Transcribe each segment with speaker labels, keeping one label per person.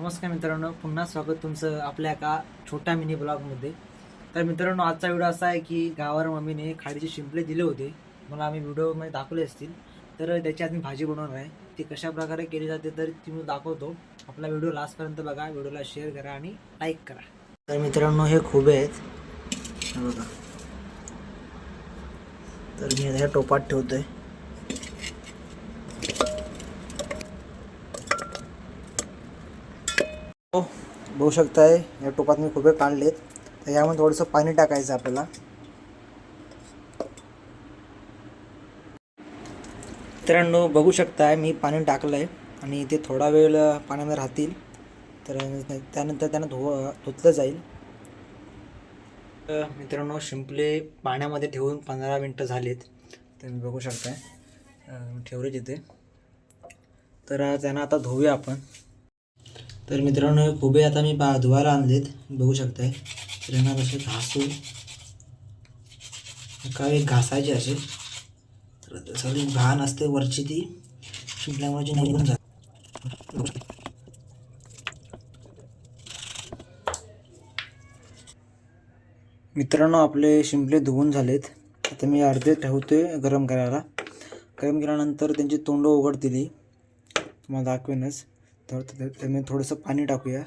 Speaker 1: नमस्कार मित्रांनो, पुन्हा स्वागत तुमचं आपल्या एका छोट्या मिनी ब्लॉगमध्ये. तर मित्रांनो, आजचा व्हिडिओ असा आहे की गावावर मम्मीने खाडीचे शिंपले दिले होते. मला आम्ही व्हिडिओमध्ये दाखवले असतील. तर त्याची आज मी भाजी बनवणार आहे. ती कशा प्रकारे केली जाते तर ती मी दाखवतो. आपला व्हिडिओ लास्टपर्यंत बघा, व्हिडिओला शेअर करा आणि लाईक करा. तर मित्रांनो, हे खोबे आहेत, हे बघा. तर मी ह्या टोपात ठेवतोय. बघू शकताय, या टोपात मी खोबे काढलेत. तर यामध्ये थोडंसं पाणी टाकायचं आपल्याला. मित्रांनो, बघू शकताय मी पाणी टाकलं आहे आणि ते थोडा वेळ पाण्यामध्ये राहतील. तर त्यानंतर त्यांना धुतलं जाईल. मित्रांनो, शिंपले पाण्यामध्ये ठेवून 15 मिनटं झालेत. तर मी बघू शकताय ठेवले तिथे. तर त्यांना आता धुवूया आपण. तर मित्रांनो, हे खोबे आता मी धुवायला आणलेत, बघू शकताय. तर यांना कसे घासून काही घासायचे असे. तर सगळी घाण असते वरची ती शिंपल्यामुळे निघून जाते. मित्रांनो, आपले शिंपले धुवून झालेत. आता मी अर्धे ठेवतोय गरम करायला. गरम केल्यानंतर त्यांची तोंड उघडतील, तुम्हाला दाखवेनच. तर त्यामध्ये थोडंसं पाणी टाकूया.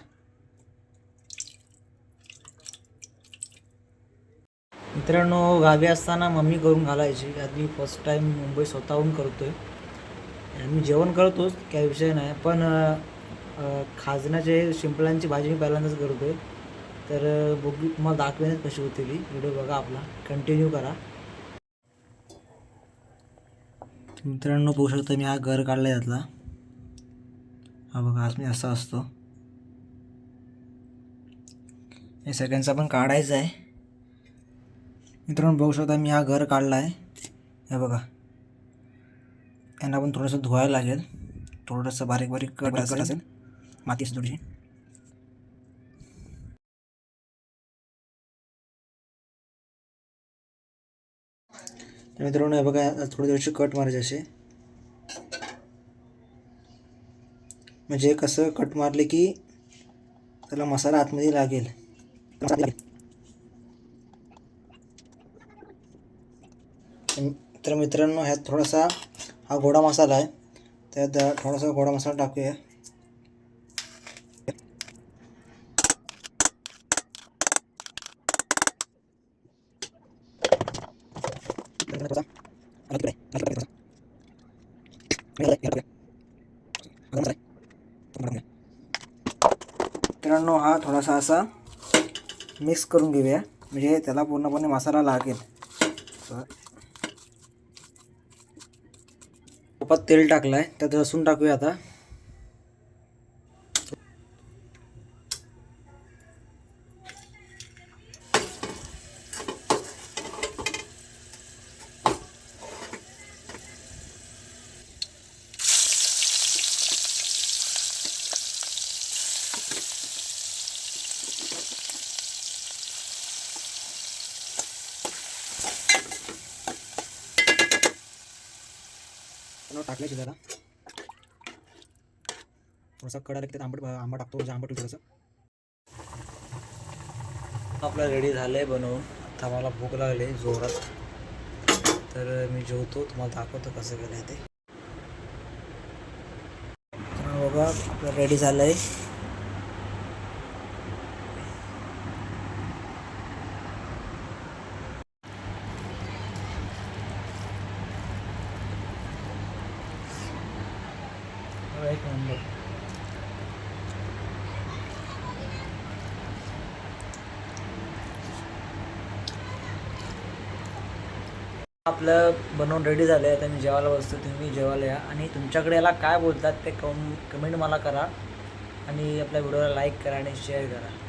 Speaker 1: मित्रांनो, गावी असताना मम्मी करून घालायची. आज मी फर्स्ट टाईम मुंबई स्वतःहून करतोय. मी जेवण करतोच, काही विषय नाही, पण खाजण्याचे शिंपल्यांची भाजी मी पहिल्यांदाच करतोय. तर बघू, तुम्हाला दाखवेनच कशी होते ती. व्हिडिओ बघा आपला, कंटिन्यू करा. मित्रांनो, बघू शकता मी हा घर काढला यातला. हा बघा, आज मी असा असतो. हे सगळ्यांचा पण काढायचं आहे. मित्रांनो, बघू शकता मी हा घर काढला आहे. हे बघा, यांना पण थोडंसं धुवायला लागेल. थोडंसं बारीक बारीक कट असेल, माती असेल थोडीशी. तर मित्रांनो, हे बघा, थोडी थोडीशी कट मारायचे असे. म्हणजे कसं कट मारले की त्याला मसाला आतमध्ये लागेल. तर मित्रांनो, ह्यात थोडासा हा गोडा मसाला आहे, त्यात थोडासा गोडा मसाला टाकूया. मित्रांनो, हा थोडासा असा मिक्स करून घेऊया, म्हणजे त्याला पूर्णपणे मसाला लागेल. तुपात तेल टाकलं आहे, त्यात लसूण टाकूया आता. टाकलं शिजायला. थोडासा कडा लागते, आंबट टाकतो, म्हणजे आंबट थोडंसं. आपलं रेडी झालं आहे बनवून. आता मला भूक लागली जोरात, तर मी जेवतो, तुम्हाला दाखवतो कसं केलं आहे ते. बघा, आपलं रेडी झालं आहे. एक नंबर. आपलं बनवून रेडी झालं आहे. आता मी जेवायला बसतो, तुम्ही जेवायला या. आणि तुमच्याकडे याला काय बोलतात ते कमेंट मला करा. आणि आपल्या व्हिडिओला लाईक करा आणि शेअर करा.